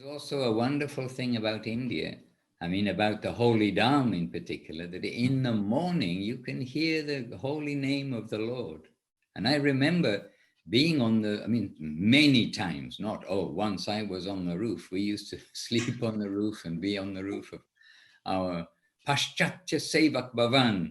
also a wonderful thing about India. I mean, about the holy Dham in particular, that in the morning you can hear the holy name of the Lord. And I remember being on many times, once I was on the roof. We used to sleep on the roof and be on the roof of our Paschatya Sevak Bhavan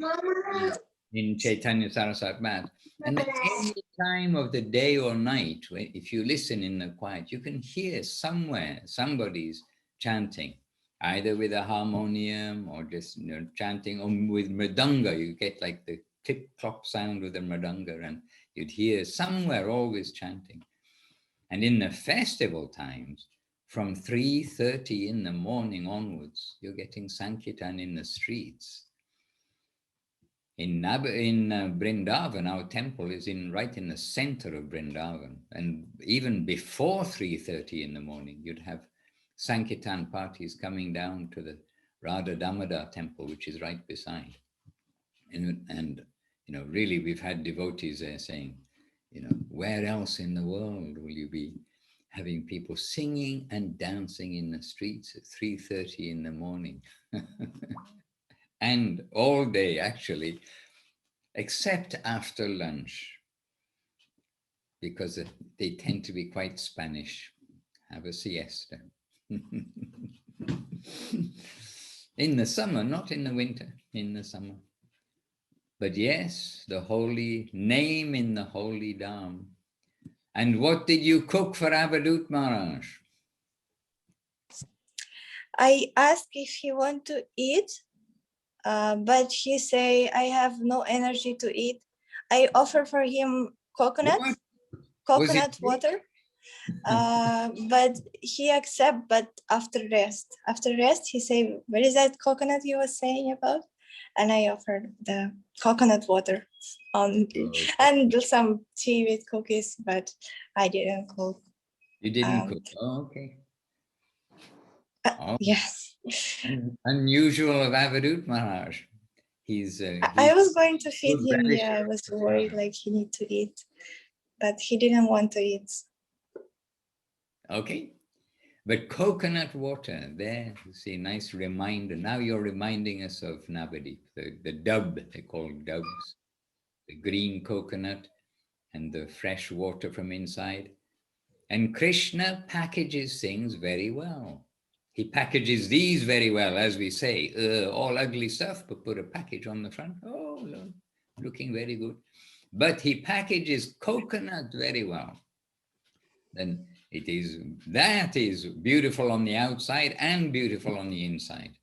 in Chaitanya Saraswat Math. And at any time of the day or night, if you listen in the quiet, you can hear somewhere somebody's chanting, either with a harmonium or just chanting, or with mridanga. You get like the clip-clop sound with the mridanga, and you'd hear somewhere always chanting. And in the festival times, from 3:30 in the morning onwards, you're getting Sankirtan in the streets. In Vrindavan, our temple is right in the center of Vrindavan. And even before 3:30 in the morning, you'd have Sankirtan parties coming down to the Radha Damodar temple, which is right beside. And really, we've had devotees there saying, where else in the world will you be having people singing and dancing in the streets at 3:30 in the morning? And all day, actually, except after lunch, because they tend to be quite Spanish. Have a siesta. In the summer, not in the winter, in the summer. But yes, the holy name in the holy Dham. And what did you cook for Avadut Maharaj? I asked if he want to eat, but he say, I have no energy to eat. I offer for him coconut water, but he accept, but after rest. After rest, he say, where is that coconut you was saying about? And I offered the coconut water and some tea with cookies, but I didn't cook. You didn't cook? Oh, okay. Yes. Unusual of Avadut Maharaj. I was going to feed him. Yeah, I was worried like he need to eat, but he didn't want to eat. Okay. But coconut water, there, you see, nice reminder. Now you're reminding us of Navadip, the dub, they call dubs, the green coconut and the fresh water from inside. And Krishna packages things very well. He packages these very well, as we say, all ugly stuff, but put a package on the front. Oh, looking very good. But he packages coconut very well. Then that is beautiful on the outside and beautiful on the inside.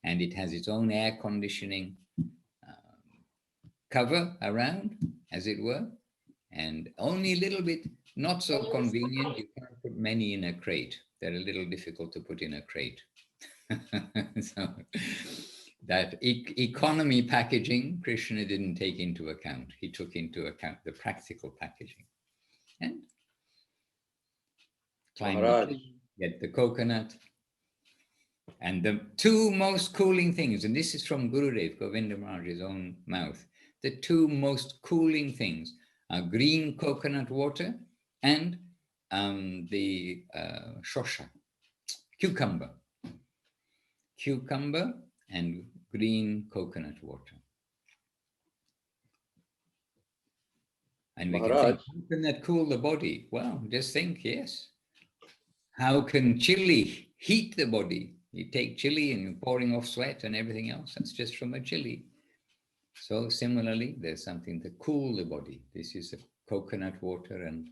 And it has its own air conditioning cover around, as it were, and only a little bit not so convenient. You can't put many in a crate. They're a little difficult to put in a crate. So that economy packaging, Krishna didn't take into account. He took into account the practical packaging. And climb the tree, get the coconut. And the two most cooling things, and this is from Gurudev, Govinda Maharaj's own mouth, the two most cooling things are green coconut water and the shosha, cucumber and green coconut water. And we can think, how can that cool the body? Well, just think, yes. How can chili heat the body? You take chili and you're pouring off sweat and everything else. That's just from a chili. So similarly, there's something to cool the body. This is the coconut water and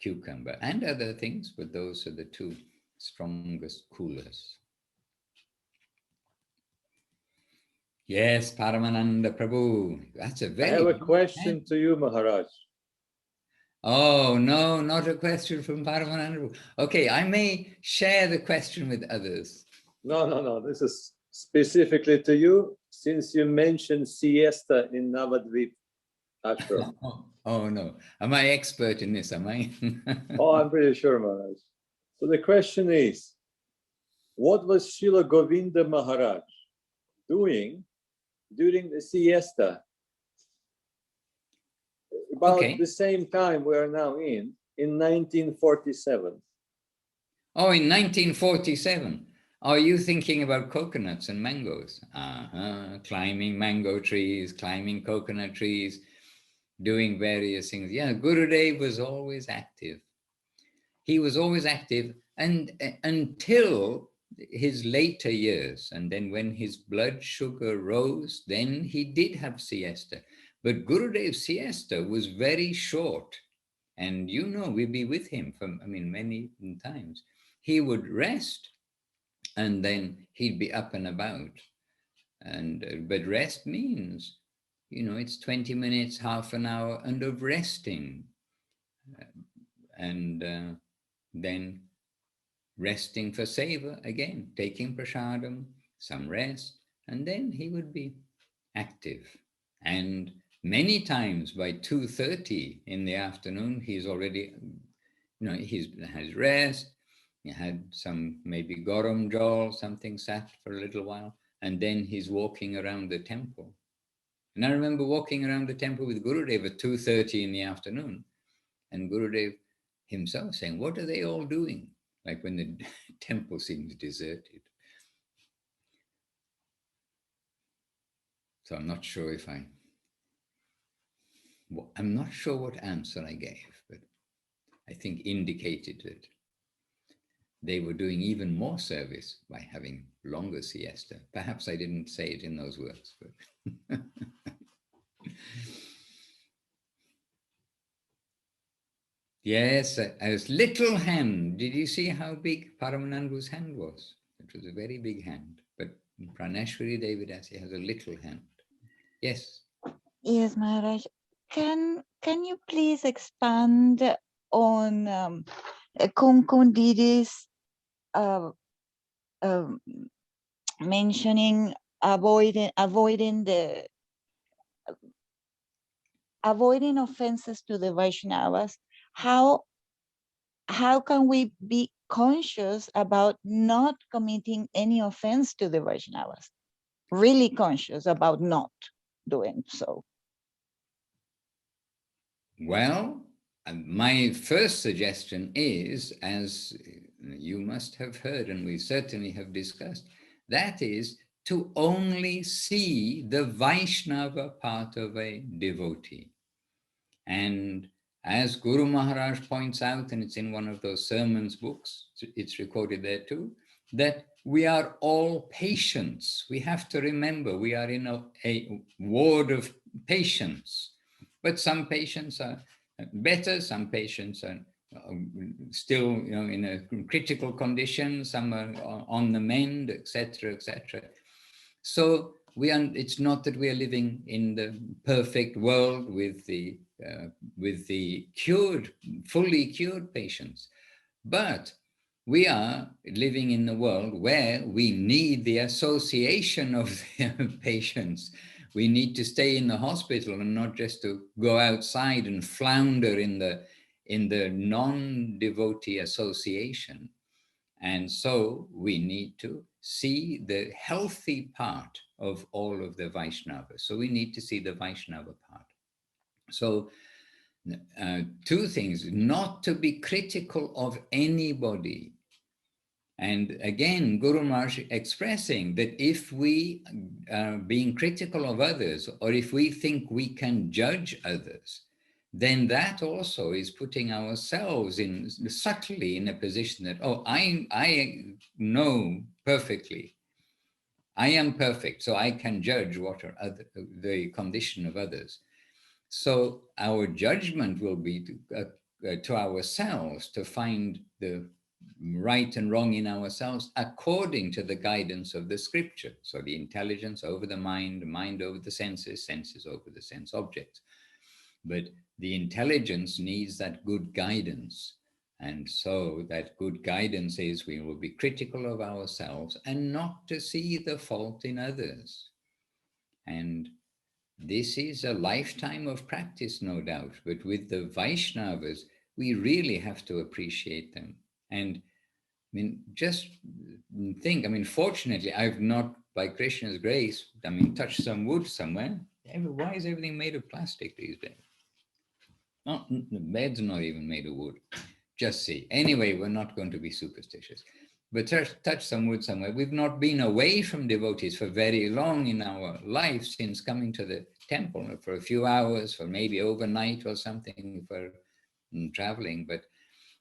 cucumber and other things, but those are the two strongest coolers. Yes, Paramananda Prabhu. That's a very... I have a question to you, Maharaj. Oh, no, not a question from Paramananda Prabhu. Okay, I may share the question with others. No. This is specifically to you, since you mentioned siesta in Navadvip ashram. Oh, no. Am I expert in this, am I? Oh, I'm pretty sure, Maharaj. So the question is, what was Srila Govinda Maharaj doing during the siesta? About the same time we are now in 1947. Oh, in 1947. Are you thinking about coconuts and mangoes? Climbing mango trees, climbing coconut trees, doing various things. Yeah, Gurudev was always active. He was always active, and until his later years. And then when his blood sugar rose, then he did have siesta. But Gurudev's siesta was very short. And you know, we'd be with him for, many times. He would rest, and then he'd be up and about. And but rest means, it's 20 minutes, half an hour, and of resting. And then resting for seva again, taking prasadam, some rest, and then he would be active. And many times by 2:30 in the afternoon, he's already, he has rest. He had some maybe garam jal, something sat for a little while, and then he's walking around the temple. And I remember walking around the temple with Gurudev at 2:30 in the afternoon, and Gurudev himself saying, "What are they all doing?" Like when the temple seems deserted. So I'm not sure I'm not sure what answer I gave, but I think indicated that they were doing even more service by having longer siesta. Perhaps I didn't say it in those words, but yes, a little hand. Did you see how big Paramananda's hand was? It was a very big hand, but Praneshwari Devidasi has a little hand. Yes. Yes, Maharaj. Can you please expand on Kunkundiri's mentioning avoiding offenses to the Vaishnavas? How can we be conscious about not committing any offense to the Vaishnavas? Really conscious about not doing so? Well, my first suggestion is, as you must have heard, and we certainly have discussed, that is to only see the Vaishnava part of a devotee. And as Guru Maharaj points out, and it's in one of those sermons books, it's recorded there too, that we are all patients. We have to remember we are in a ward of patients. But some patients are better, some patients are still in a critical condition, some are on the mend, etc., etc. So it's not that we are living in the perfect world with the cured, fully cured patients, but we are living in a world where we need the association of the patients. We need to stay in the hospital and not just to go outside and flounder in the non-devotee association. And so we need to see the healthy part of all of the Vaishnavas. So we need to see the Vaishnava part. So two things: not to be critical of anybody. And again, Guru Maharaj expressing that if we are being critical of others, or if we think we can judge others, then that also is putting ourselves subtly in a position that, oh, I know perfectly. I am perfect, so I can judge what are the condition of others. So our judgment will be to ourselves, to find the right and wrong in ourselves according to the guidance of the scripture. So the intelligence over the mind over the senses, senses over the sense objects. But the intelligence needs that good guidance. And so that good guidance is we will be critical of ourselves and not to see the fault in others. And this is a lifetime of practice, no doubt. But with the Vaishnavas, we really have to appreciate them. And just think, fortunately, I've not, by Krishna's grace, touched some wood somewhere. Why is everything made of plastic these days? The bed's not even made of wood. Just see. Anyway, we're not going to be superstitious. But touch some wood somewhere. We've not been away from devotees for very long in our life since coming to the temple for a few hours, for maybe overnight or something for traveling. But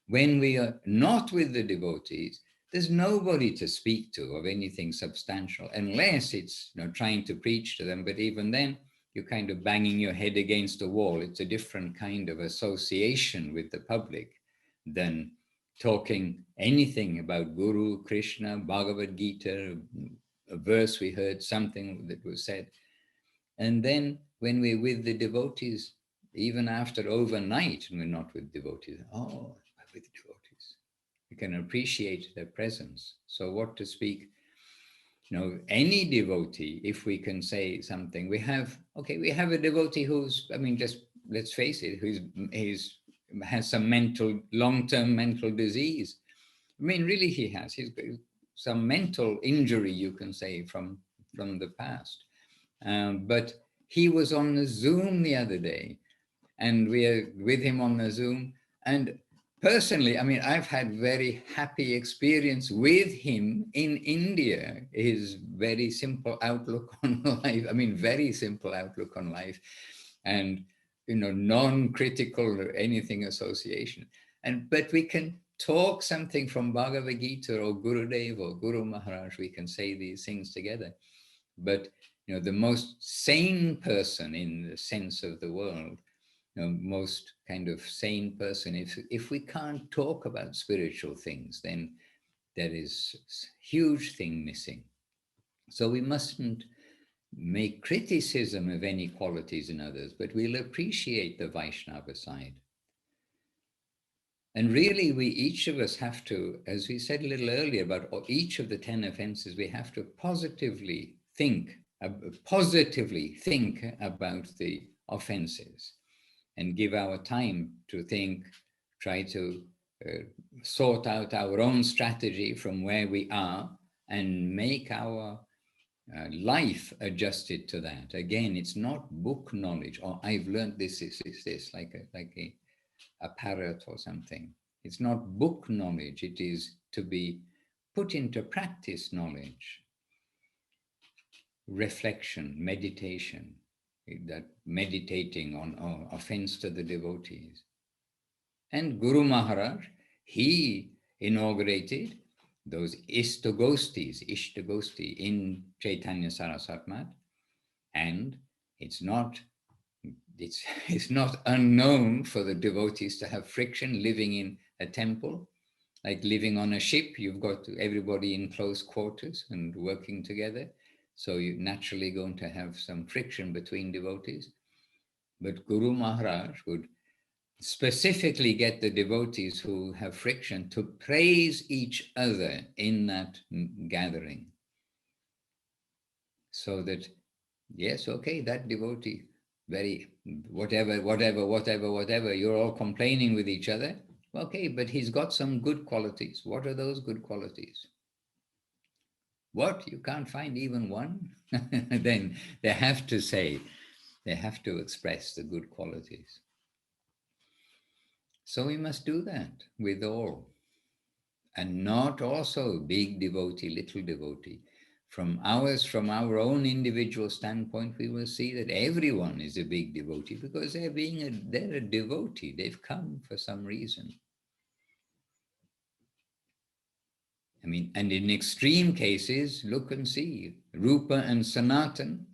when we are not with the devotees, there's nobody to speak to of anything substantial, unless it's trying to preach to them. But even then, you're kind of banging your head against a wall. It's a different kind of association with the public than talking anything about Guru, Krishna, Bhagavad Gita, a verse we heard, something that was said. And then when we're with the devotees, even after overnight, and we're not with devotees, oh, we're with devotees. We can appreciate their presence. So what to speak, any devotee, if we can say something, we have a devotee who's, just let's face it, has some long-term mental disease. Really he has. He's got some mental injury, you can say, from the past. But he was on the Zoom the other day, and we are with him on the Zoom. And personally, I've had very happy experience with him in India. His very simple outlook on life, very simple outlook on life, and non-critical or anything association. But we can talk something from Bhagavad Gita or Gurudev or Guru Maharaj. We can say these things together. But the most sane person in the sense of the world, most kind of sane person, if we can't talk about spiritual things, then there is a huge thing missing. So we mustn't make criticism of any qualities in others, but we'll appreciate the Vaishnava side. And really, each of us have to, as we said a little earlier about each of the 10 offenses, we have to positively think about the offenses and give our time to think, try to sort out our own strategy from where we are and make our life adjusted to that. Again, it's not book knowledge, or I've learned this, like a parrot or something. It's not book knowledge. It is to be put into practice knowledge, reflection, meditation, that meditating on offense to the devotees. And Guru Maharaj, he inaugurated those Ishtagosti in Chaitanya Saraswat Math, and it's not unknown for the devotees to have friction living in a temple, like living on a ship. You've got everybody in close quarters and working together, so you're naturally going to have some friction between devotees. But Guru Maharaj would specifically get the devotees who have friction to praise each other in that gathering. So that, yes, okay, that devotee, very whatever, you're all complaining with each other. Okay, but he's got some good qualities. What are those good qualities? What? You can't find even one? Then they have to express the good qualities. So we must do that with all, and not also big devotee, little devotee. From our own individual standpoint, we will see that everyone is a big devotee because they're a devotee. They've come for some reason. And in extreme cases, look and see, Rupa and Sanatan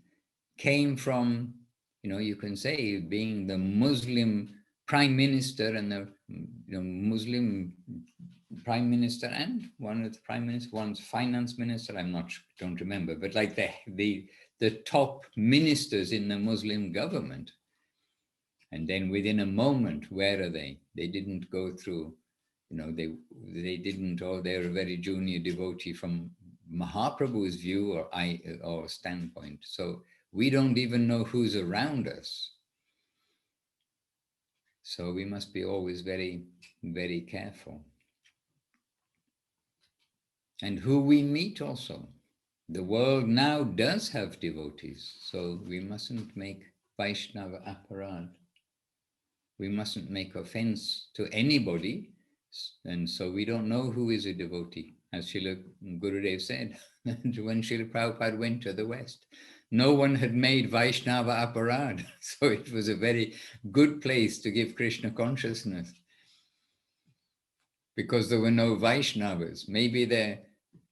came from, you can say, being the Muslim prime minister and the Muslim prime minister and one of the prime ministers, one's finance minister, don't remember, but like the top ministers in the Muslim government. And then within a moment, where are they? They didn't go through, they didn't, or they're a very junior devotee from Mahaprabhu's view or standpoint. So we don't even know who's around us. So we must be always very, very careful. And who we meet also. The world now does have devotees, so we mustn't make Vaishnava aparad. We mustn't make offense to anybody And so we don't know who is a devotee, as Srila Gurudev said, when Srila Prabhupada went to the West. No one had made Vaishnava aparad, so it was a very good place to give Krishna consciousness. Because there were no Vaishnavas. Maybe they're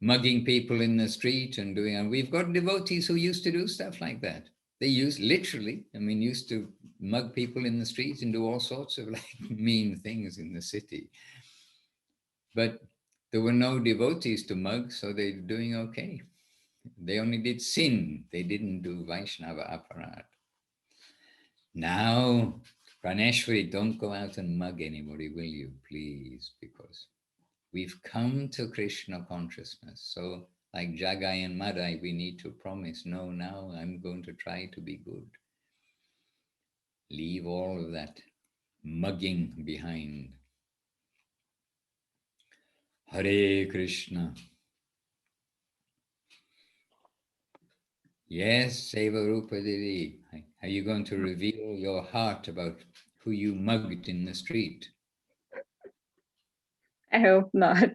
mugging people in the street and doing, and we've got devotees who used to do stuff like that. They used used to mug people in the streets and do all sorts of like mean things in the city. But there were no devotees to mug, so they're doing okay. They only did sin. They didn't do Vaishnava aparad. Now, Praneshwari, don't go out and mug anybody, will you, please? Because we've come to Krishna consciousness. So like Jagai and Madai, we need to promise, no, now I'm going to try to be good. Leave all of that mugging behind. Hare Krishna. Yes, Seva Rupa Didi. Are you going to reveal your heart about who you mugged in the street? I hope not.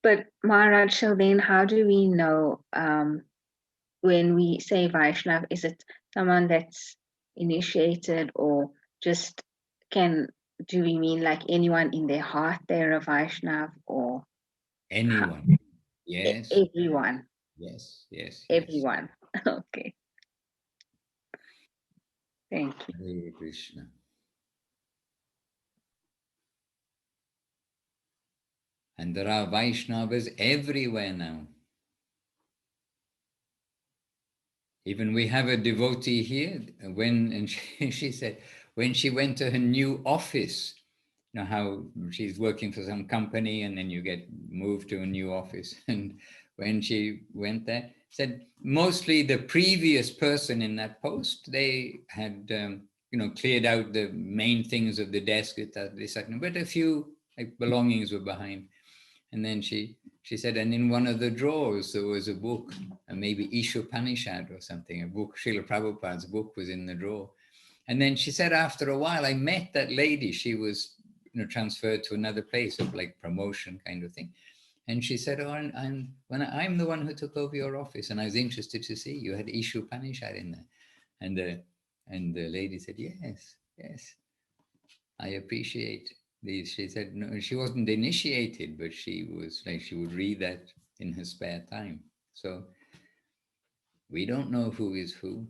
But Maharaj, so then how do we know when we say Vaishnava, is it someone that's initiated, or just do we mean like anyone in their heart they're a Vaishnava, or Anyone. Yes. Everyone. Yes, yes. Everyone. Okay. Thank you. Hare Krishna. And there are Vaishnavas everywhere now. Even we have a devotee here, she said, when she went to her new office, you know how she's working for some company and then you get moved to a new office. And when she went there, said mostly the previous person in that post, they had, cleared out the main things of the desk, but a few like belongings were behind. And then she said, and in one of the drawers, there was a book, maybe Ishopanishad or something, a book, Srila Prabhupada's book was in the drawer. And then she said, after a while, I met that lady. She was transferred to another place of like promotion kind of thing. And she said, oh, I'm the one who took over your office. And I was interested to see you had Ishopanishad in there. And the lady said, yes, I appreciate these. She said, no, she wasn't initiated, but she was like, she would read that in her spare time. So we don't know who is who.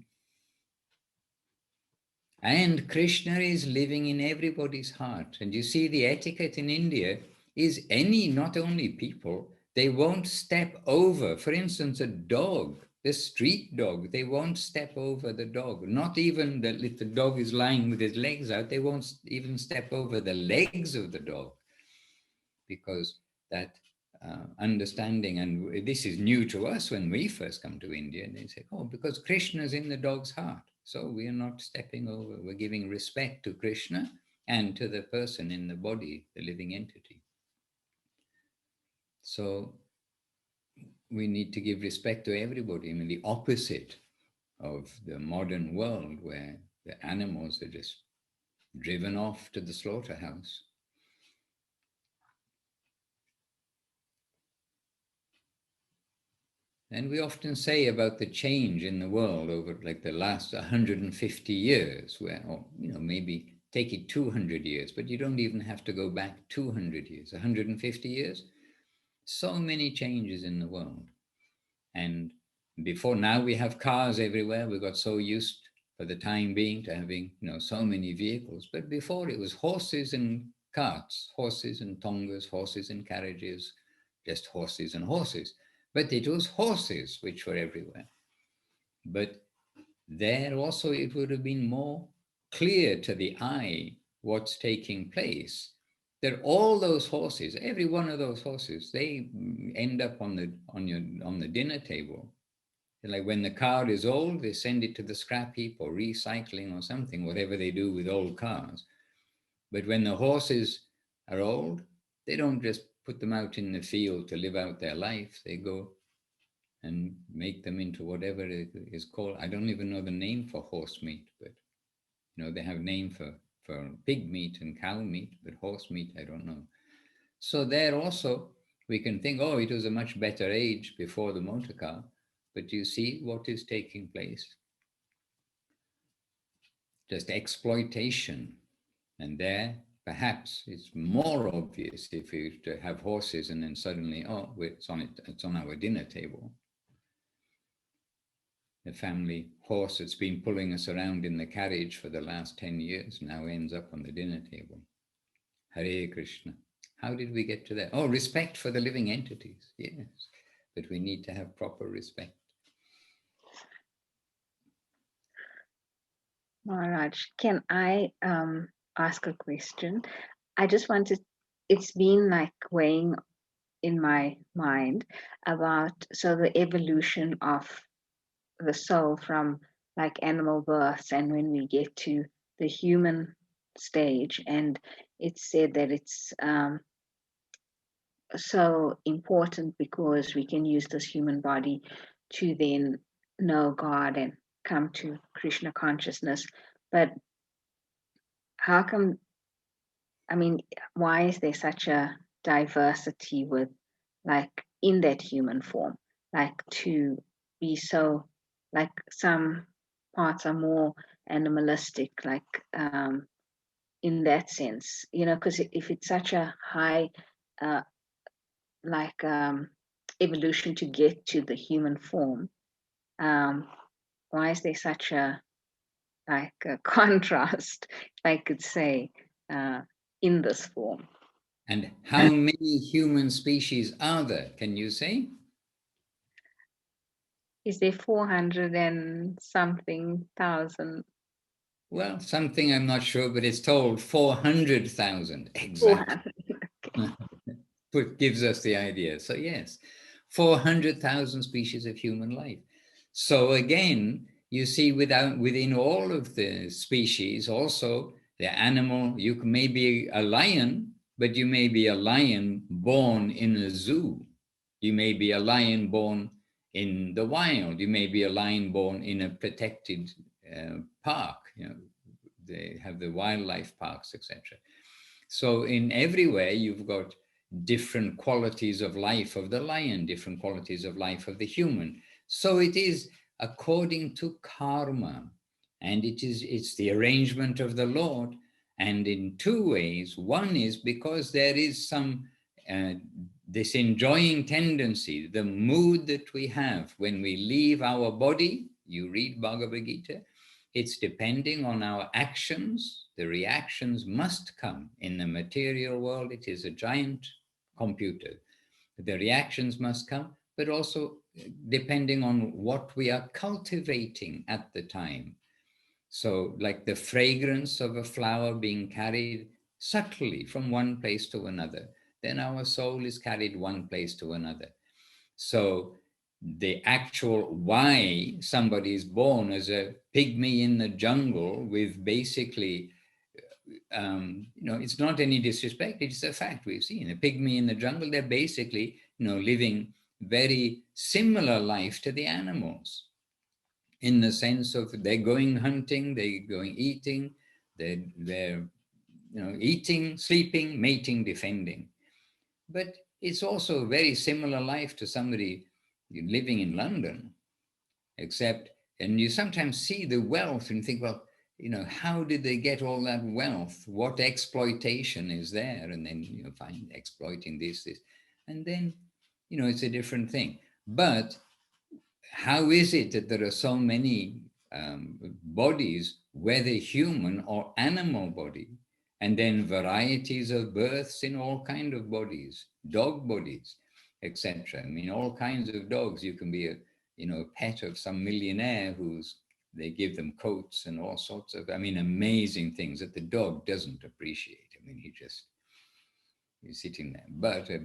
And Krishna is living in everybody's heart. And you see the etiquette in India is not only people, they won't step over, for instance, a dog, the street dog, they won't step over the dog. Not even if the dog is lying with his legs out, they won't even step over the legs of the dog. Because that understanding, and this is new to us when we first come to India, and they say, oh, because Krishna's in the dog's heart. So we are not stepping over, we're giving respect to Krishna and to the person in the body, the living entity. So we need to give respect to everybody. I mean, the opposite of the modern world where the animals are just driven off to the slaughterhouse. And we often say about the change in the world over like the last 150 years, where, or maybe take it 200 years, but you don't even have to go back 200 years, 150 years. So many changes in the world. And before now we have cars everywhere. We got so used for the time being to having so many vehicles. But before it was horses and carts, horses and tongas, horses and carriages, just horses and horses. But it was horses which were everywhere. But there also it would have been more clear to the eye what's taking place. That all those horses, every one of those horses, they end up on the dinner table. Like when the car is old, they send it to the scrap heap or recycling or something, whatever they do with old cars. But when the horses are old, they don't just put them out in the field to live out their life. They go and make them into whatever it is called. I don't even know the name for horse meat, but they have a name for for pig meat and cow meat, but horse meat, I don't know. So there also, we can think, oh, it was a much better age before the motor car, but you see what is taking place. Just exploitation. And there, perhaps, it's more obvious if you have horses and then suddenly, oh, it's on our dinner table. The family horse that's been pulling us around in the carriage for the last 10 years now ends up on the dinner table. Hare Krishna. How did we get to that? Oh, respect for the living entities. Yes, but we need to have proper respect. Maharaj, can I ask a question? I just wanted, it's been like weighing in my mind about, so the evolution of the soul from like animal births and when we get to the human stage, and it's said that it's so important because we can use this human body to then know God and come to Krishna consciousness. But how come, I mean, why is there such a diversity with like in that human form, like to be so, like some parts are more animalistic, like in that sense, you know, because if it's such a high like evolution to get to the human form, why is there such a like a contrast, if I could say, in this form? And how many human species are there, can you say? Is there 400 and something thousand? Well, something I'm not sure, but it's told 400,000 exactly. Gives us the idea. So yes, 400,000 species of human life. So again, you see within all of the species, also the animal, you may be a lion, but you may be a lion born in a zoo. You may be a lion born in the wild. You may be a lion born in a protected park. You know, they have the wildlife parks, etc. So in everywhere, you've got different qualities of life of the lion, different qualities of life of the human. So it is according to karma, and it's the arrangement of the Lord. And in two ways. One is because there is some this enjoying tendency, the mood that we have when we leave our body. You read Bhagavad Gita, it's depending on our actions. The reactions must come. In the material world, it is a giant computer. The reactions must come, but also depending on what we are cultivating at the time. So like the fragrance of a flower being carried subtly from one place to another, then our soul is carried one place to another. So the actual why somebody is born as a pygmy in the jungle with basically, it's not any disrespect, it's a fact we've seen. A pygmy in the jungle, they're basically, living very similar life to the animals in the sense of they're going hunting, they're going eating, they're eating, sleeping, mating, defending. But it's also a very similar life to somebody living in London, except, and you sometimes see the wealth and think, well, how did they get all that wealth? What exploitation is there? And then find exploiting this, and then, it's a different thing. But how is it that there are so many bodies, whether human or animal body, and then varieties of births in all kinds of bodies, dog bodies, etc. I mean, all kinds of dogs. You can be a pet of some millionaire they give them coats and all sorts of, amazing things that the dog doesn't appreciate. He's sitting there.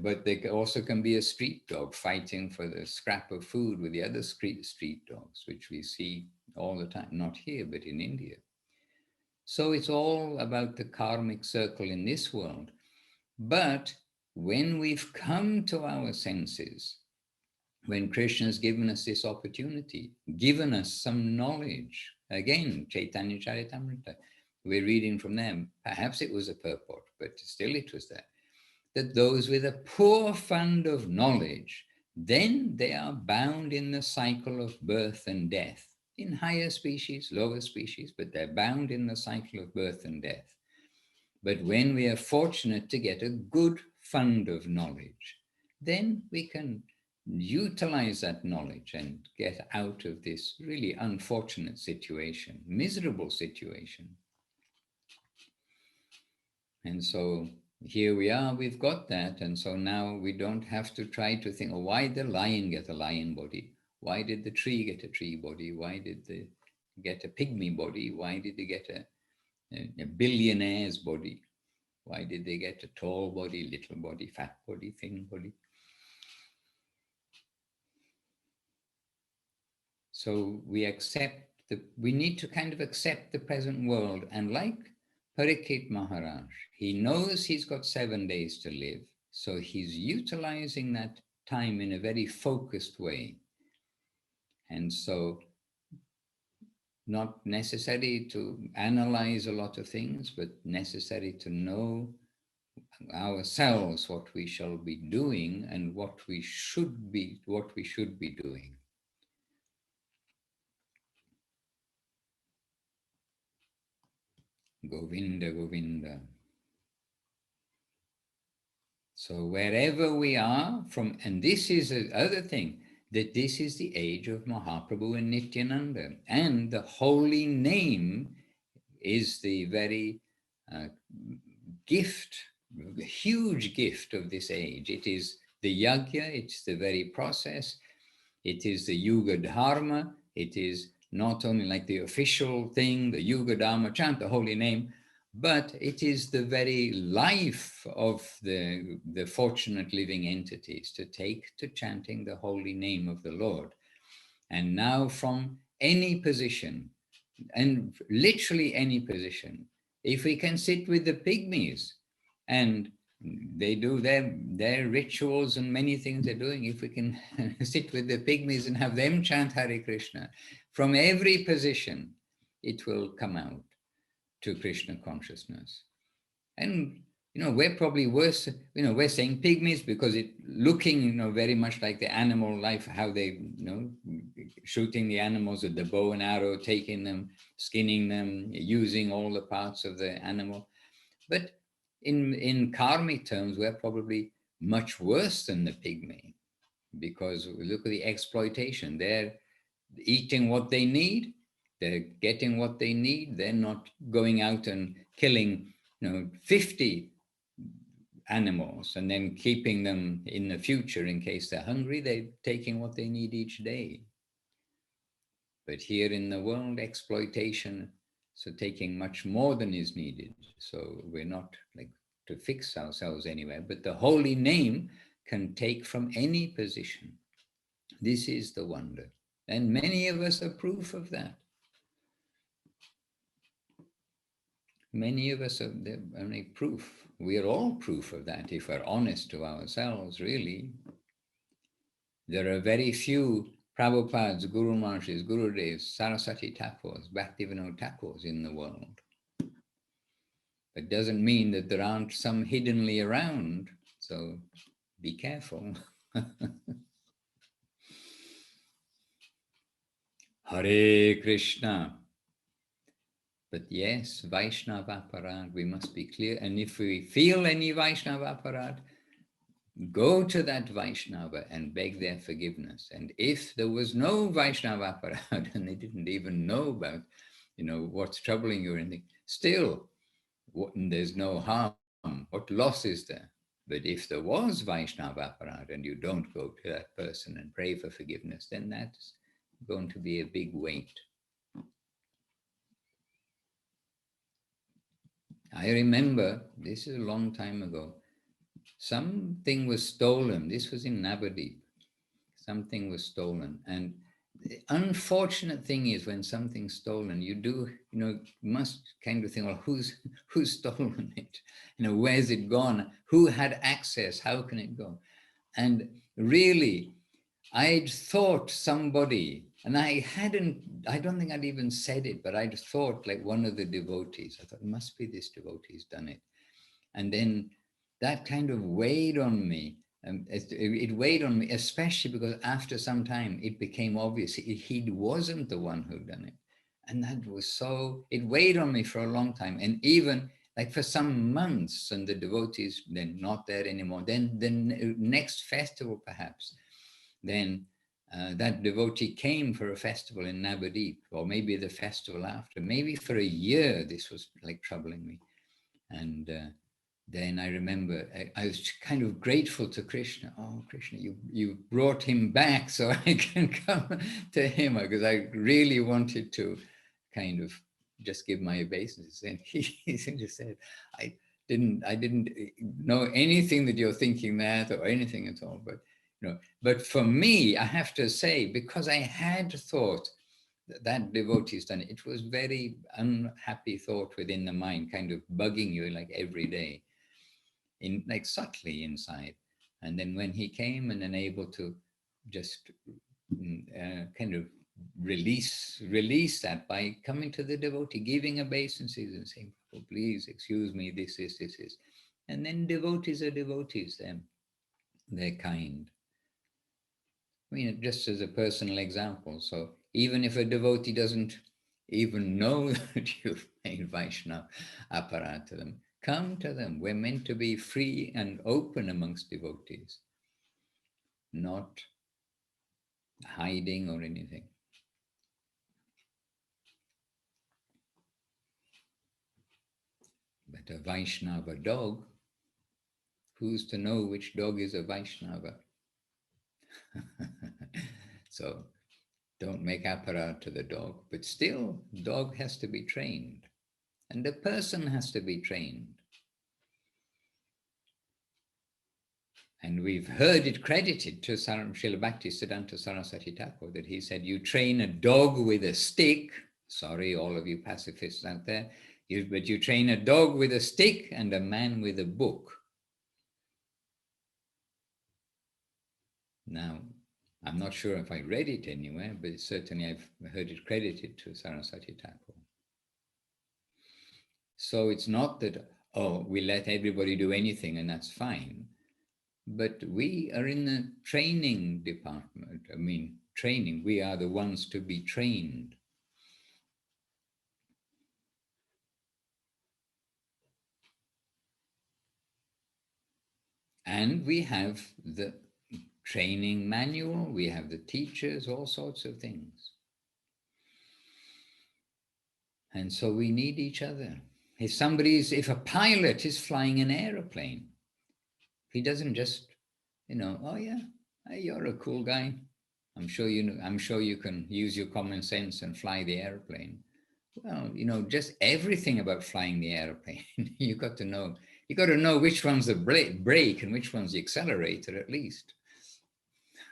But they also can be a street dog fighting for the scrap of food with the other street dogs, which we see all the time, not here, but in India. So it's all about the karmic circle in this world. But when we've come to our senses, when Krishna has given us this opportunity, given us some knowledge, again, Chaitanya Charitamrita, we're reading from them. Perhaps it was a purport, but still it was there. That those with a poor fund of knowledge, then they are bound in the cycle of birth and death. In higher species, lower species, but they're bound in the cycle of birth and death. But when we are fortunate to get a good fund of knowledge, then we can utilize that knowledge and get out of this really unfortunate situation, miserable situation. And so here we are, we've got that. And so now we don't have to try to think, oh, why did the lion get a lion body? Why did the tree get a tree body? Why did they get a pygmy body? Why did they get a billionaire's body? Why did they get a tall body, little body, fat body, thin body? So we need to kind of accept the present world. And like Parikshit Maharaj, he knows he's got 7 days to live. So he's utilizing that time in a very focused way. And so not necessary to analyze a lot of things, but necessary to know ourselves what we shall be doing and what we should be doing. Govinda, Govinda. So wherever we are from, and this is the other thing, that this is the age of Mahaprabhu and Nityananda, and the holy name is the very gift, the huge gift of this age. It is the yajna, it's the very process, it is the Yugadharma, it is not only like the official thing, the Yugadharma, chant the holy name, but it is the very life of the fortunate living entities to take to chanting the holy name of the Lord. And now from any position, and literally any position, if we can sit with the pygmies and they do their rituals and many things they're doing, if we can sit with the pygmies and have them chant Hare Krishna, from every position, it will come out to Krishna consciousness. And, we're probably worse, we're saying pygmies because it looking, very much like the animal life, how they, shooting the animals with the bow and arrow, taking them, skinning them, using all the parts of the animal. But in karmic terms, we're probably much worse than the pygmy, because look at the exploitation. They're eating what they need, they're getting what they need, they're not going out and killing 50 animals and then keeping them in the future in case they're hungry. They're taking what they need each day. But here in the world, exploitation, so taking much more than is needed. So we're not like to fix ourselves anywhere, but the holy name can take from any position. This is the wonder. And many of us are proof of that. Many of us are only proof. We are all proof of that if we're honest to ourselves, really. There are very few Prabhupads, Guru Maharajs, Gurudevs, Saraswati Thakurs, Bhaktivinoda Thakurs in the world. It doesn't mean that there aren't some hiddenly around, so be careful. Hare Krishna. But yes, Vaishnava Parad, we must be clear. And if we feel any Vaishnava Parad, go to that Vaishnava and beg their forgiveness. And if there was no Vaishnava Parad and they didn't even know about, what's troubling you or anything, still, there's no harm. What loss is there? But if there was Vaishnava Parad and you don't go to that person and pray for forgiveness, then that's going to be a big weight. I remember, this is a long time ago, something was stolen. This was in Navadip. Something was stolen. And the unfortunate thing is when something's stolen, you must kind of think, well, who's stolen it? Where's it gone? Who had access? How can it go? And really, I'd thought somebody, And I don't think I'd even said it, but I just thought like one of the devotees. I thought, it must be this devotee's done it. And then that kind of weighed on me. It weighed on me, especially because after some time, it became obvious he wasn't the one who'd done it. And that was so, it weighed on me for a long time. And even like for some months, and the devotees, they're not there anymore. Then the next festival, perhaps, then that devotee came for a festival in Navadip, or maybe the festival after. Maybe for a year, this was like troubling me. And then I remember I was kind of grateful to Krishna. Oh, Krishna, you brought him back so I can come to him, because I really wanted to kind of just give my obeisances. And he just said, I didn't know anything that you're thinking that or anything at all. But but for me, I have to say, because I had thought that devotee's done it, it was very unhappy thought within the mind, kind of bugging you like every day, in like subtly inside. And then when he came and then able to just kind of release that by coming to the devotee, giving obeisances and saying, oh, please excuse me, this is. And then devotees are devotees, they're kind. I mean, just as a personal example. So even if a devotee doesn't even know that you've made Vaishnava aparat to them, come to them. We're meant to be free and open amongst devotees, not hiding or anything. But a Vaishnava dog, who's to know which dog is a Vaishnava? So don't make aparat to the dog, but still, dog has to be trained, and the person has to be trained. And we've heard it credited to Srila Bhaktisiddhanta Saraswati Thakur that he said, you train a dog with a stick, sorry all of you pacifists out there, but you train a dog with a stick and a man with a book. Now, I'm not sure if I read it anywhere, but certainly I've heard it credited to Saraswati Thakur. So it's not that, oh, we let everybody do anything and that's fine. But we are in the training department. I mean, training, we are the ones to be trained. And we have the training manual, we have the teachers, all sorts of things. And so we need each other. If a pilot is flying an aeroplane, he doesn't just, oh yeah, you're a cool guy. I'm sure you can use your common sense and fly the airplane. Well, just everything about flying the airplane. You got to know which one's the brake and which one's the accelerator at least.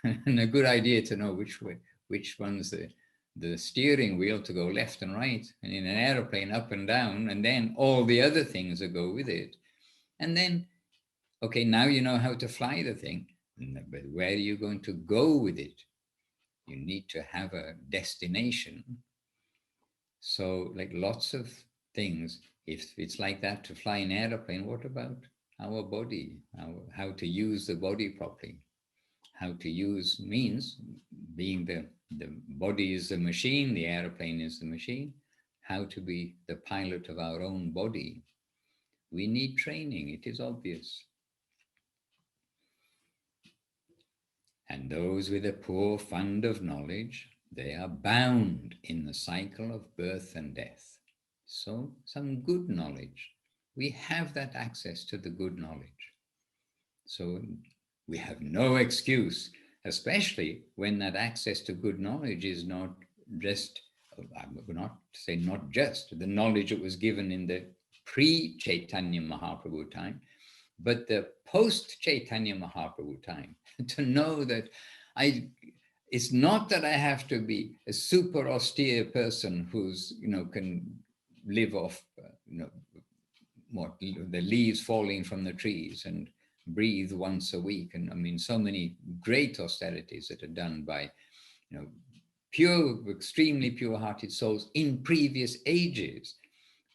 And a good idea to know which one's the steering wheel to go left and right, and in an airplane up and down, and then all the other things that go with it. And then, okay, now you know how to fly the thing, but where are you going to go with it? You need to have a destination. So like lots of things, if it's like that to fly an airplane, what about our body? How to use the body properly? How to use means being the body is the machine, the airplane is the machine. How to be the pilot of our own body. We need training, it is obvious. And those with a poor fund of knowledge, they are bound in the cycle of birth and death. So some good knowledge. We have that access to the good knowledge. So we have no excuse, especially when that access to good knowledge is not just, I would not say not just, the knowledge that was given in the pre-Chaitanya Mahaprabhu time, but the post-Chaitanya Mahaprabhu time, to know that it's not that I have to be a super austere person who's, can live off, the leaves falling from the trees and breathe once a week. And I mean, so many great austerities that are done by, pure, extremely pure-hearted souls in previous ages.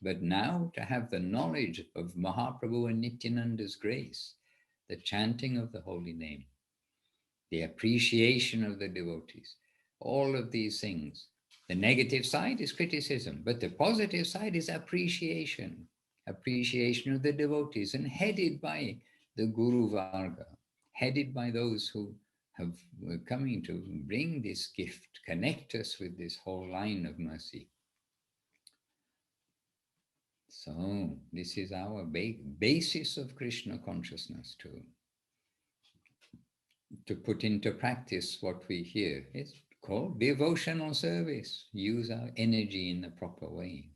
But now to have the knowledge of Mahaprabhu and Nityananda's grace, the chanting of the holy name, the appreciation of the devotees, all of these things. The negative side is criticism, but the positive side is appreciation. Appreciation of the devotees, and headed by the Guru Varga, headed by those who were coming to bring this gift, connect us with this whole line of mercy. So this is our basis of Krishna consciousness to put into practice what we hear. It's called devotional service. Use our energy in the proper way.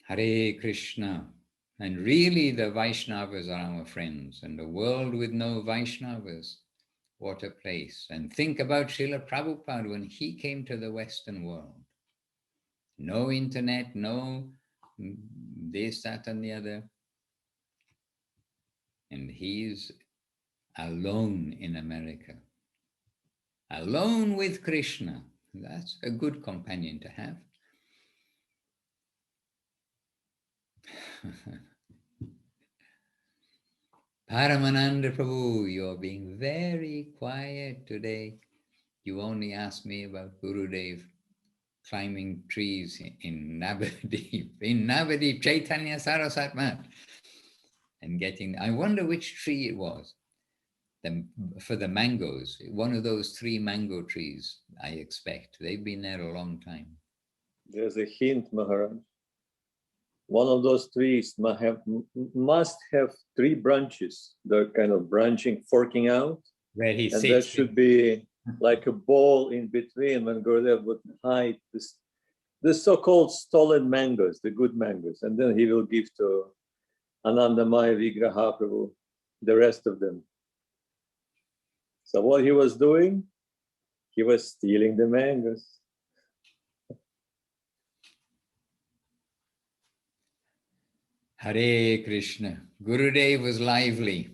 Hare Krishna. And really the Vaishnavas are our friends, and a world with no Vaishnavas, what a place. And think about Srila Prabhupada when he came to the Western world. No internet, no this, that, and the other. And he's alone in America. Alone with Krishna. That's a good companion to have. Paramananda Prabhu, you're being very quiet today. You only asked me about Gurudev climbing trees in Navadip, Chaitanya Sarasat Mat, and getting, I wonder which tree it was, for the mangoes, one of those 3 mango trees, I expect. They've been there a long time. There's a hint, Maharaj. One of those trees must have 3 branches. They're kind of branching, forking out. Where he and sits. there should be like a ball in between when Gurudev would hide the so-called stolen mangoes, the good mangoes, and then he will give to Anandamaya Vigraha Prabhu the rest of them. So what he was doing, he was stealing the mangoes. Hare Krishna. Gurudev was lively.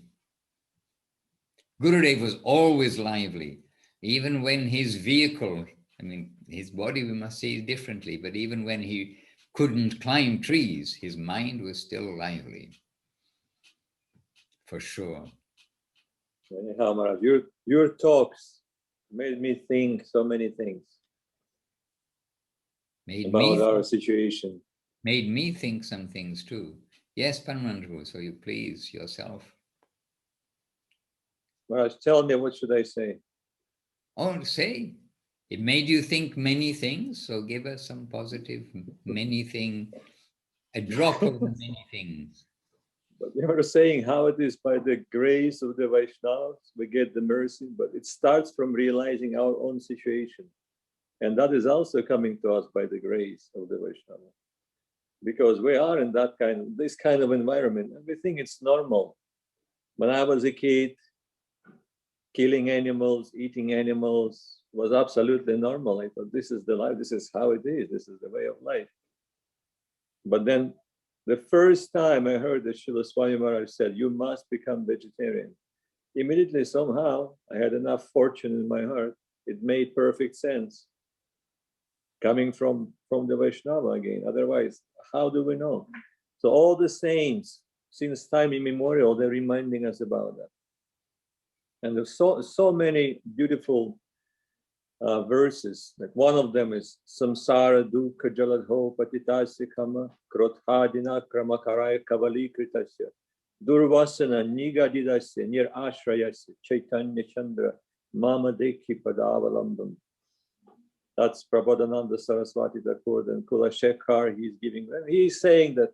Gurudev was always lively. Even when his vehicle, I mean, his body we must see differently, but even when he couldn't climb trees, his mind was still lively. For sure. Anyhow, Maharaj, your talks made me think so many things about our situation. Made me think some things too. Yes, Padma, so you please yourself. Maharaj, tell me, what should I say? Oh, say. It made you think many things, so give us some positive many thing, a drop of the many things. But you were saying how it is by the grace of the Vaishnavas, we get the mercy, but it starts from realizing our own situation. And that is also coming to us by the grace of the Vaishnava. Because we are in this kind of environment, and we think it's normal. When I was a kid, killing animals, eating animals was absolutely normal. I thought, this is the life, this is how it is, this is the way of life. But then the first time I heard that Srila Swami Maharaj said, you must become vegetarian, immediately somehow I had enough fortune in my heart. It made perfect sense. Coming from the Vaishnava again. Otherwise, how do we know? So all the saints, since time immemorial, they're reminding us about that. And there's so many beautiful verses. Like one of them is Samsara Dukkha Jaladho Patitasya Kama Krothadina Kramakaraya Kavali Kritasya Durvasana Nigadidasya Nir Ashrayasya Chaitanya Chandra Mama Dekhi Padavalambam. That's Prabodhananda Saraswati Thakur and Kula Shekhar. He's saying that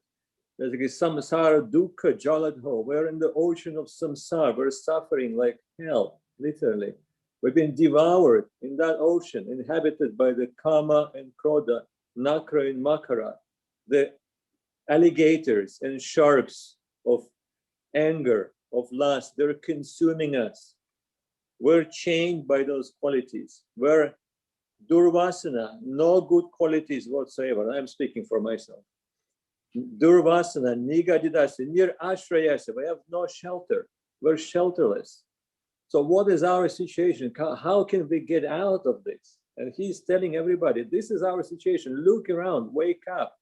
there's samsara dukkha jaladho. We're in the ocean of samsara. We're suffering like hell, literally. We've been devoured in that ocean, inhabited by the kama and krodha, nakra and makara, the alligators and sharks of anger, of lust. They're consuming us. We're chained by those qualities. We're Durvasana, no good qualities whatsoever. I'm speaking for myself. Durvasana, Nigadidasya, Nir Ashrayasya. We have no shelter. We're shelterless. So what is our situation? How can we get out of this? And he's telling everybody, this is our situation. Look around, wake up.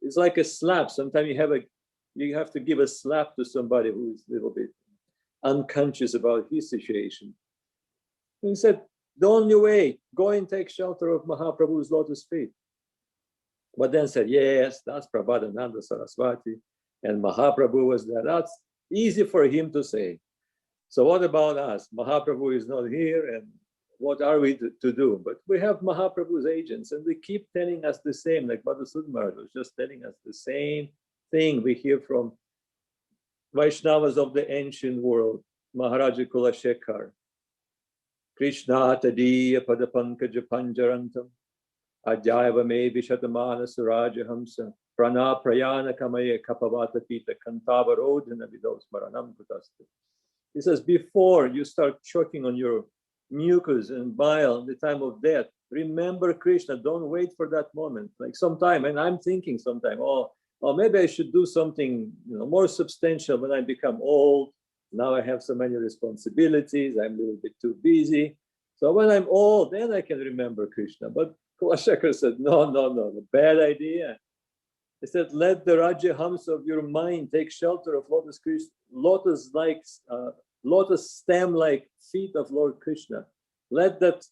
It's like a slap. Sometimes you have to give a slap to somebody who is a little bit unconscious about his situation. And he said, the only way, go and take shelter of Mahaprabhu's lotus feet. But then said, yes, that's Prabhupada Saraswati, and Mahaprabhu was there. That's easy for him to say. So what about us? Mahaprabhu is not here, and what are we to do? But we have Mahaprabhu's agents, and they keep telling us the same, like Madhusudan Maharaj was just telling us the same thing we hear from Vaishnavas of the ancient world, Maharaja Kulashekar. Krishna tadiya padapankaja panjarantam ajayava me vishatamana suraja hamsa prana prayana kamaya kapavata pita kantavarodhana vidos maranam kutastu. He says, before you start choking on your mucus and bile in the time of death, remember Krishna. Don't wait for that moment. Like sometime, and I'm thinking sometime, oh, maybe I should do something, more substantial when I become old. Now I have so many responsibilities. I'm a little bit too busy. So when I'm old, then I can remember Krishna. But Kulashekar said, no, bad idea. He said, let the Raja Hamsa of your mind take shelter of lotus stem-like feet of Lord Krishna. Let that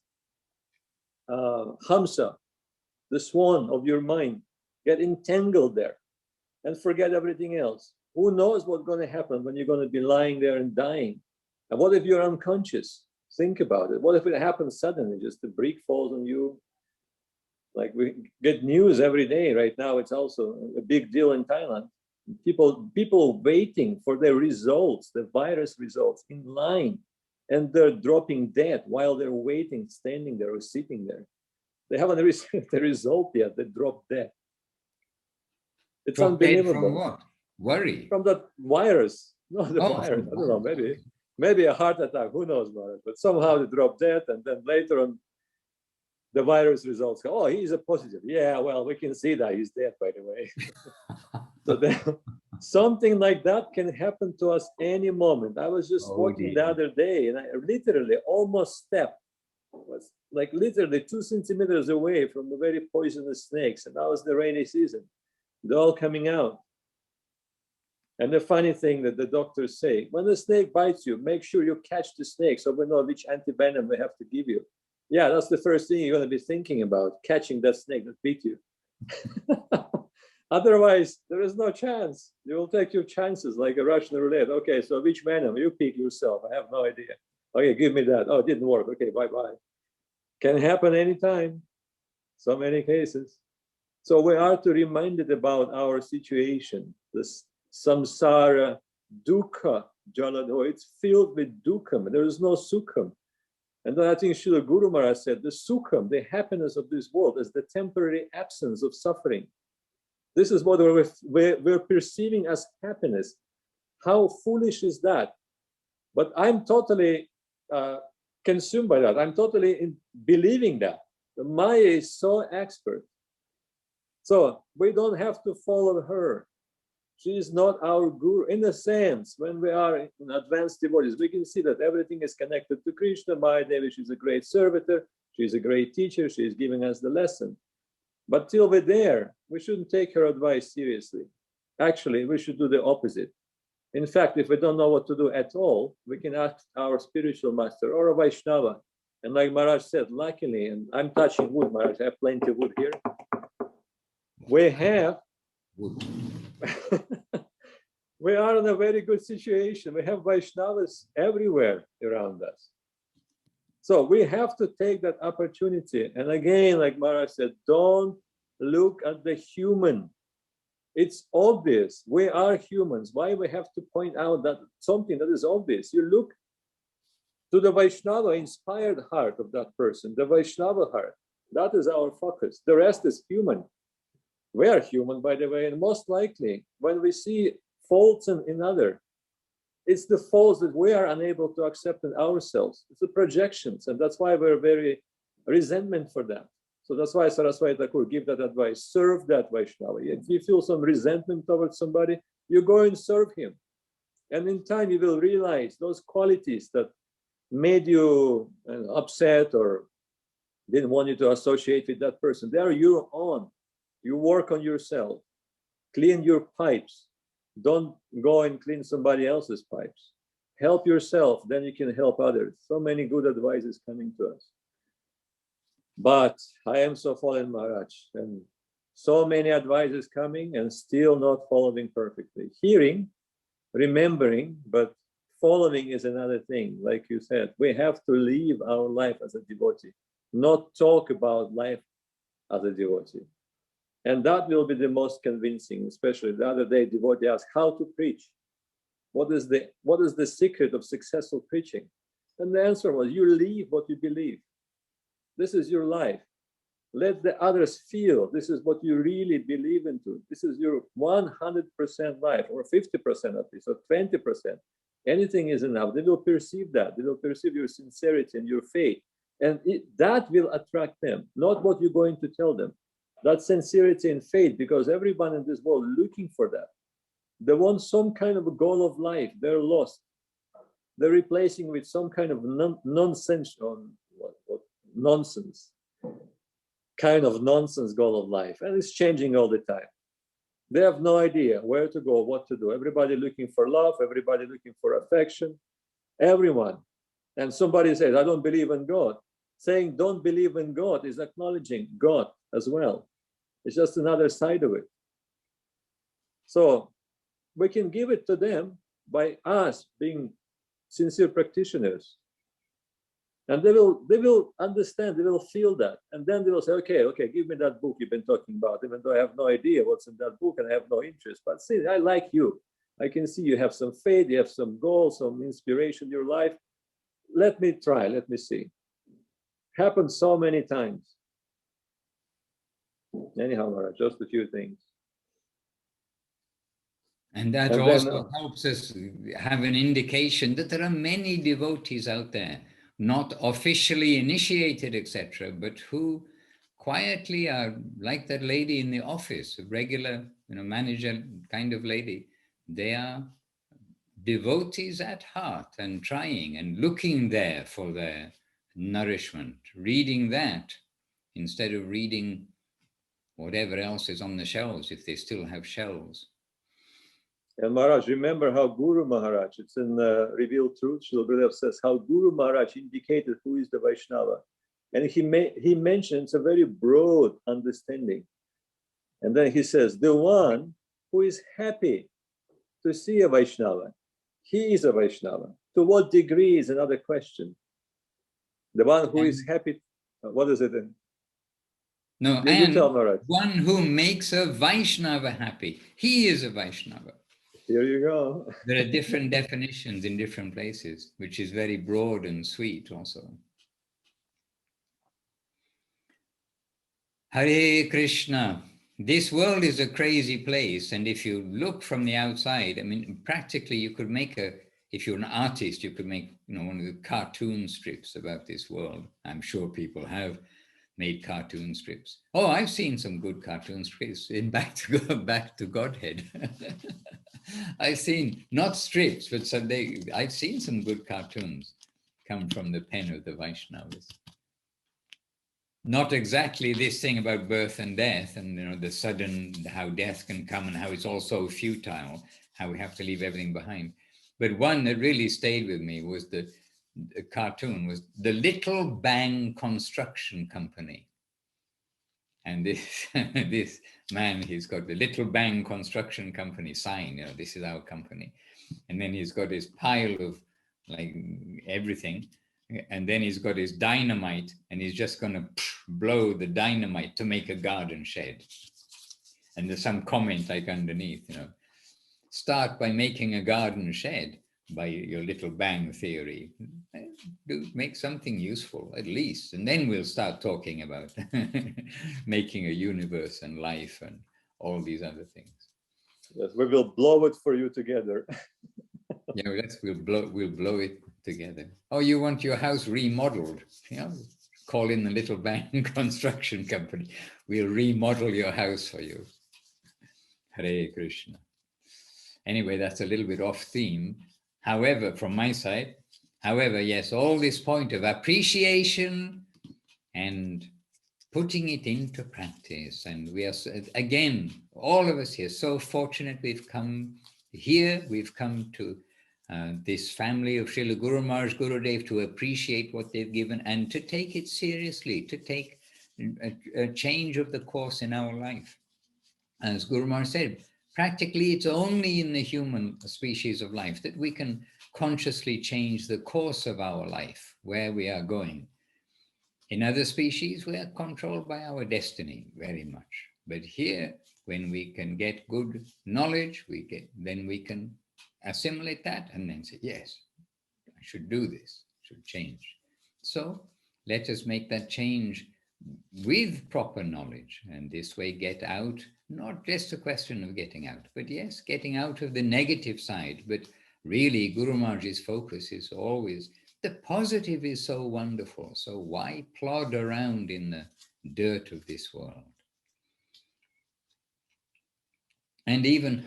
Hamsa, the swan of your mind, get entangled there and forget everything else. Who knows what's going to happen when you're going to be lying there and dying? And what if you're unconscious? Think about it. What if it happens suddenly? Just a brick falls on you. Like we get news every day right now. It's also a big deal in Thailand. People waiting for their results, the virus results, in line, and they're dropping dead while they're waiting, standing there or sitting there. They haven't received the result yet. They drop dead. It's unbelievable. From what? Worry. From the virus. No, the virus. I don't know. Maybe a heart attack. Who knows about it? But somehow they drop dead, and then later on, the virus results go, oh, he's a positive. Yeah, well, we can see that he's dead, by the way. So then, something like that can happen to us any moment. I was just walking the other day, and I literally almost stepped, was like literally 2 centimeters away from the very poisonous snakes. And that was the rainy season. They're all coming out. And the funny thing that the doctors say, when the snake bites you, make sure you catch the snake so we know which antivenom we have to give you. Yeah, that's the first thing you're going to be thinking about, catching that snake that bit you. Otherwise, there is no chance. You will take your chances like a Russian roulette. Okay, so which venom? You pick yourself. I have no idea. Okay, give me that. Oh, it didn't work. Okay, bye-bye. Can happen anytime. So many cases. So we are to be reminded about our situation. This samsara dukkha jalado. It's filled with dukkham. There is no sukham. And then I think Srila Guru Maharaj said, the sukham, the happiness of this world, is the temporary absence of suffering. This is what we're perceiving as happiness. How foolish is that? But I'm totally consumed by that. I'm totally believing that. The Maya is so expert. So we don't have to follow her. She is not our guru. In a sense, when we are in advanced devotees, we can see that everything is connected to Krishna. Maya Devi, she's a great servitor. She's a great teacher. She's giving us the lesson. But till we're there, we shouldn't take her advice seriously. Actually, we should do the opposite. In fact, if we don't know what to do at all, we can ask our spiritual master or a Vaishnava. And like Maharaj said, luckily, and I'm touching wood, Maharaj, I have plenty of wood here. We have, we are in a very good situation. We have Vaishnavas everywhere around us. So we have to take that opportunity. And again, like Maharaj said, don't look at the human. It's obvious. We are humans. Why we have to point out that something that is obvious? You look to the Vaishnava inspired heart of that person, the Vaishnava heart. That is our focus. The rest is human. We are human, by the way, and most likely when we see faults in another, it's the faults that we are unable to accept in ourselves. It's the projections, and that's why we're very resentment for that. So that's why Saraswati Thakur give that advice, serve that Vaishnava. If you feel some resentment towards somebody, you go and serve him. And in time, you will realize those qualities that made you upset or didn't want you to associate with that person. They are your own. You work on yourself. Clean your pipes. Don't go and clean somebody else's pipes. Help yourself, then you can help others. So many good advices coming to us. But I am so fallen, Maharaj, and so many advices coming and still not following perfectly. Hearing, remembering, but following is another thing. Like you said, we have to live our life as a devotee, not talk about life as a devotee. And that will be the most convincing, especially the other day, devotee asked how to preach. What is the secret of successful preaching? And the answer was, you live what you believe. This is your life. Let the others feel this is what you really believe into. This is your 100% life, or 50% at least, or 20%. Anything is enough. They will perceive that. They will perceive your sincerity and your faith. And that will attract them, not what you're going to tell them. That sincerity and faith, because everyone in this world looking for that. They want some kind of a goal of life. They're lost. They're replacing with some kind of nonsense kind of nonsense goal of life, and it's changing all the time. They have no idea where to go, what to do. Everybody looking for love, everybody looking for affection, everyone. And somebody says, I don't believe in God. Saying don't believe in God is acknowledging God as well. It's just another side of it. So we can give it to them by us being sincere practitioners. And they will understand, they will feel that. And then they will say, okay, give me that book you've been talking about, even though I have no idea what's in that book and I have no interest. But see, I like you. I can see you have some faith, you have some goals, some inspiration in your life. Let me try, let me see. Happens so many times. Anyhow, Maharaj, just a few things. And that also helps us have an indication that there are many devotees out there, not officially initiated, etc., but who quietly are like that lady in the office, a regular, manager kind of lady. They are devotees at heart and trying and looking there for their nourishment, reading that instead of reading whatever else is on the shelves, if they still have shelves. And Maharaj, remember how Guru Maharaj, it's in Revealed Truth, Srila Gurudev says how Guru Maharaj indicated who is the Vaishnava. And he mentions a very broad understanding. And then he says, the one who is happy to see a Vaishnava, he is a Vaishnava. To what degree is another question. The one who is happy, what is it then? No, you tell Maharaj. One who makes a Vaishnava happy, he is a Vaishnava. Here you go. There are different definitions in different places, which is very broad and sweet also. Hare Krishna. This world is a crazy place, and if you look from the outside, I mean, practically you could make if you're an artist, you could make, one of the cartoon strips about this world. I'm sure people have made cartoon strips. Oh, I've seen some good cartoon strips in Back to Godhead. I've seen, not strips, but I've seen some good cartoons come from the pen of the Vaishnavas. Not exactly this thing about birth and death and the sudden, how death can come and how it's all so futile, how we have to leave everything behind. But one that really stayed with me was the cartoon was the Little Bang Construction Company. And this man, he's got the Little Bang Construction Company sign, this is our company. And then he's got his pile of like everything. And then he's got his dynamite and he's just going to blow the dynamite to make a garden shed. And there's some comment like underneath, start by making a garden shed by your little bang theory. Do make something useful at least, and then we'll start talking about making a universe and life and all these other things. Yes, we will blow it for you together. Yeah, we'll blow it together. Oh, you want your house remodeled? Call in the Little Bang Construction Company. We'll remodel your house for you. Hare Krishna. Anyway, that's a little bit off theme. However, from my side, However, yes, all this point of appreciation and putting it into practice. And we are, again, all of us here, so fortunate we've come here, we've come to this family of Srila Guru Maharaj, Gurudev, to appreciate what they've given and to take it seriously, to take a change of the course in our life. As Guru Maharaj said, practically it's only in the human species of life that we can consciously change the course of our life, where we are going. In other species, we are controlled by our destiny very much. But here, when we can get good knowledge, then we can assimilate that and then say, yes, I should do this, should change. So let us make that change with proper knowledge, and this way get out, not just a question of getting out, but yes, getting out of the negative side. But really, Guru Maharaj's focus is always, the positive is so wonderful, so why plod around in the dirt of this world? And even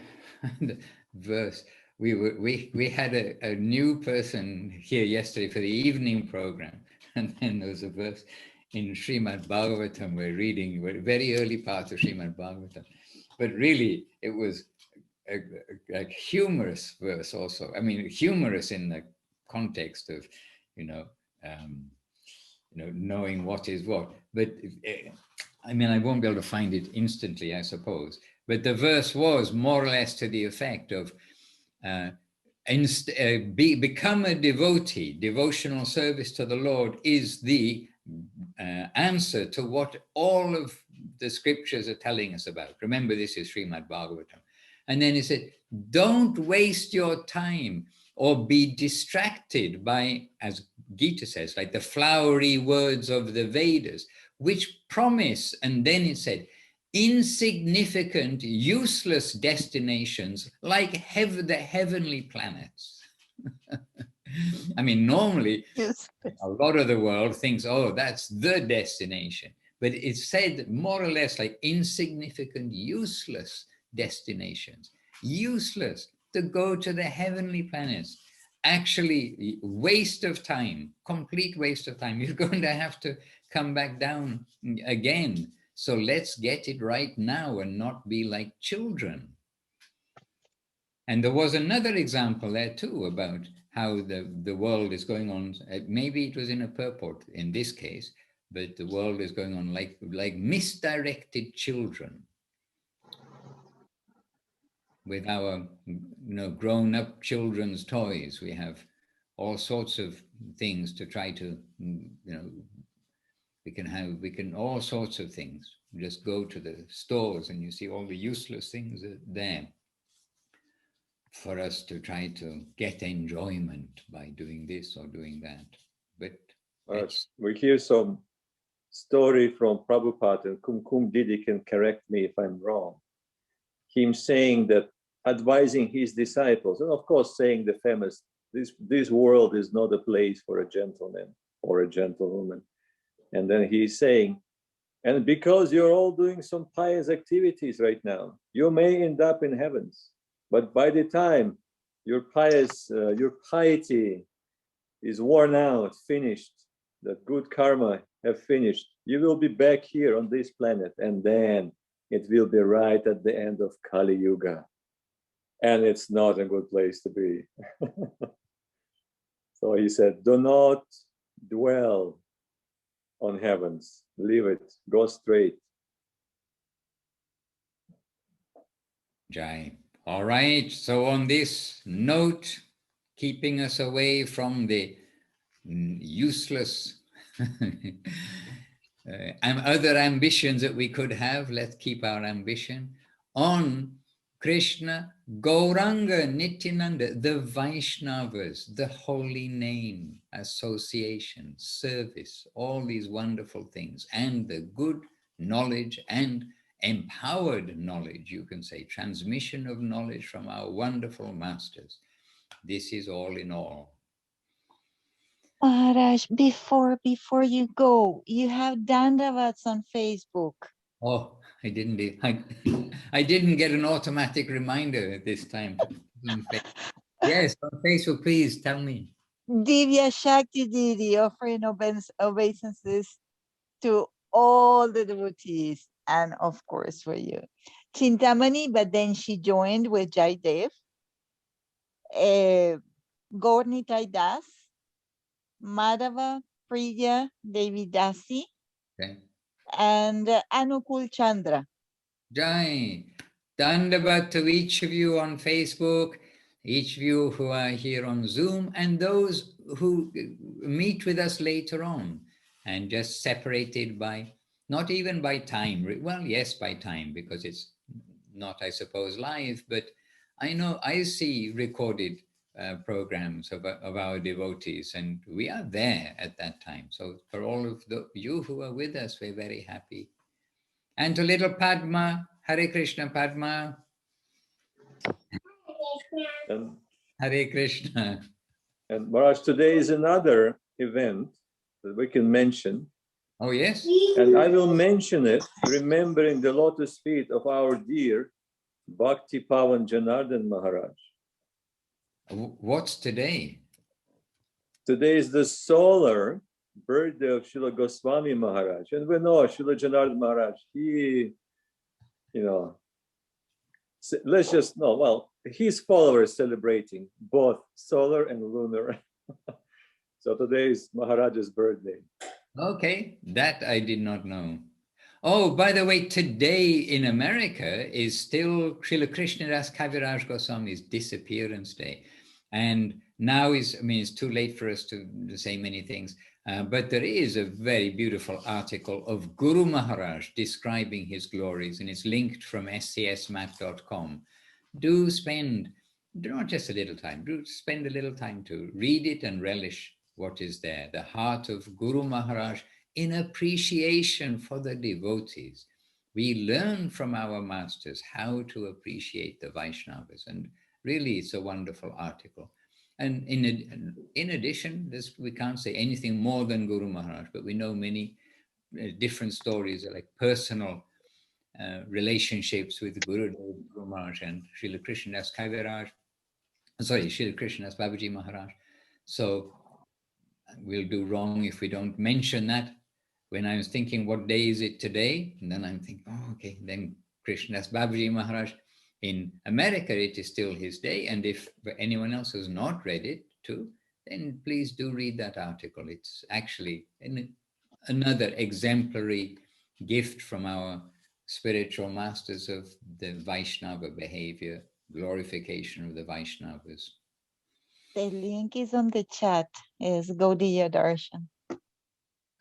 the verse, we had a new person here yesterday for the evening program, and then there was a verse in Srimad Bhagavatam. We're reading very early parts of Srimad Bhagavatam, but really it was a humorous verse also. I mean, humorous in the context of, knowing what is what. But I mean, I won't be able to find it instantly, I suppose. But the verse was more or less to the effect of, become a devotee. Devotional service to the Lord is the answer to what all of the scriptures are telling us about. Remember, this is Srimad Bhagavatam. And then he said, don't waste your time or be distracted by, as Gita says, like the flowery words of the Vedas, which promise, and then it said, insignificant, useless destinations like the heavenly planets. I mean, normally, a lot of the world thinks, oh, that's the destination. But it's said more or less like insignificant, useless destinations. Useless to go to the heavenly planets. Actually, waste of time, complete waste of time. You're going to have to come back down again. So let's get it right now and not be like children. And there was another example there too about how the world is going on. Maybe it was in a purport in this case, but the world is going on like misdirected children. With our grown-up children's toys, we have all sorts of things to try to, we can all sorts of things. Just go to the stores and you see all the useless things there for us to try to get enjoyment by doing this or doing that. But we hear some story from Prabhupada, and Kumkum Didi can correct me if I'm wrong. Him saying that, advising his disciples, and of course saying the famous, this world is not a place for a gentleman or a gentlewoman. And then he's saying, and because you're all doing some pious activities right now, you may end up in heavens. But by the time your piety is worn out, finished, that good karma have finished, you will be back here on this planet, and then it will be right at the end of Kali Yuga. And it's not a good place to be. So he said, do not dwell on heavens, leave it, go straight. Jai. All right, so on this note, keeping us away from the useless and other ambitions that we could have, let's keep our ambition on Krishna, Gauranga, Nityananda, the Vaishnavas, the holy name, association, service, all these wonderful things, and the good knowledge and empowered knowledge, you can say, transmission of knowledge from our wonderful masters. This is all in all. Maharaj, before you go, you have Dandavats on Facebook. Oh, I didn't get an automatic reminder at this time. Yes, on Facebook, please tell me. Divya Shakti Didi offering obeisances to all the devotees and of course for you. Chintamani, but then she joined with Jaidev. Gaurnitai Das, Madhava Priya Devidasi, Okay. and Anukul Chandra. Jai. Dandavats to each of you on Facebook, each of you who are here on Zoom, and those who meet with us later on, and just separated by, not even by time, well, yes, by time, because it's not, I suppose, live, but I know I see recorded programs of our devotees, and we are there at that time. So for all of you who are with us, we're very happy. And to little Padma, Hare Krishna, Padma. Hare Krishna. And Maharaj, today is another event that we can mention. Oh, yes? And I will mention it, remembering the lotus feet of our dear Bhakti Pavan Janardhan Maharaj. What's today? Today is the solar birthday of Srila Goswami Maharaj. And we know Srila Janardhan Maharaj, he, let's just know, well, his followers celebrating both solar and lunar. So today is Maharaj's birthday. Okay, that I did not know. Oh, by the way, today in America is still Srila Krishnadas Kaviraj Goswami's disappearance day. And now it's too late for us to say many things, but there is a very beautiful article of Guru Maharaj describing his glories, and it's linked from scsmat.com. Do spend, not just a little time, do spend a little time to read it and relish what is there, the heart of Guru Maharaj in appreciation for the devotees. We learn from our masters how to appreciate the Vaishnavas, and really it's a wonderful article. And in addition, we can't say anything more than Guru Maharaj, but we know many different stories like personal relationships with Gurudev, Guru Maharaj, and Srila Krishnadas Kaviraj, Srila Krishnadas Babaji Maharaj. So we'll do wrong if we don't mention that. When I was thinking, what day is it today? And then I'm thinking, oh, okay, then Krishnadas Babaji Maharaj. In America, it is still his day. And if anyone else has not read it too, then please do read that article. It's actually another exemplary gift from our spiritual masters of the Vaishnava behavior, glorification of the Vaishnavas. The link is on the chat, is Gaudiya Darshan.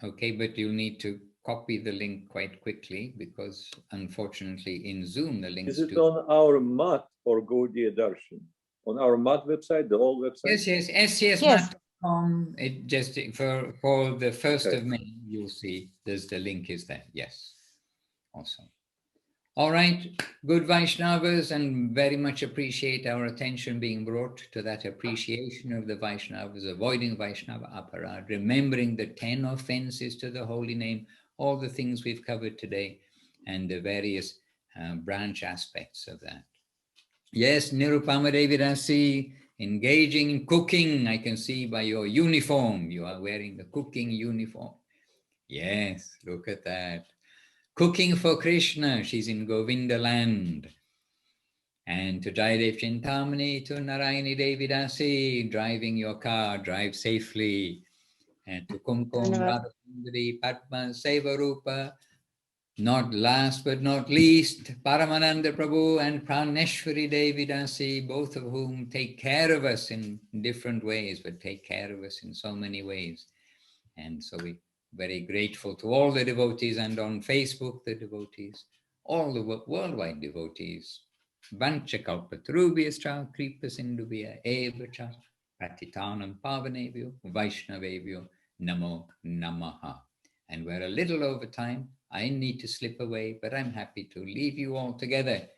Okay, but you'll need to copy the link quite quickly because unfortunately in Zoom the links Is it on our mat or Gaudiya Darshan? On our mat website, the old website? Yes, scsmat.com. It just for the 1st of May, you'll see the link is there. Yes. Awesome. All right, good Vaishnavas, and very much appreciate our attention being brought to that appreciation of the Vaishnavas, avoiding Vaishnava aparad, remembering the 10 offenses to the holy name, all the things we've covered today, and the various branch aspects of that. Yes, Nirupama Devidasi, engaging in cooking. I can see by your uniform, you are wearing the cooking uniform. Yes, look at that. Cooking for Krishna, she's in Govinda land. And to Jaidev Chintamani, to Narayani Devidasi, driving your car, drive safely. And to Kumkum Radhasundari Padma Sevarupa, not last but not least, Paramananda Prabhu and Praneshwari Devidasi, both of whom take care of us in different ways, but take care of us in so many ways. And so we very grateful to all the devotees, and on Facebook, the devotees, all the worldwide devotees. Vancha kalpatarubhyascha kripa sindhubhya evacha patitanam pavanebhyo vaishnavebhyo namo namaha. And we're a little over time. I need to slip away, but I'm happy to leave you all together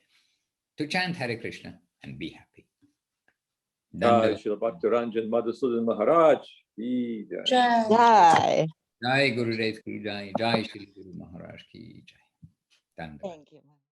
to chant Hare Krishna and be happy. Srila Bhakta Madhusudan Maharaj. Jai. Jai Gurudev ki jai, jai Shri Guru Maharaj ki jai. Dandavats. Thank you.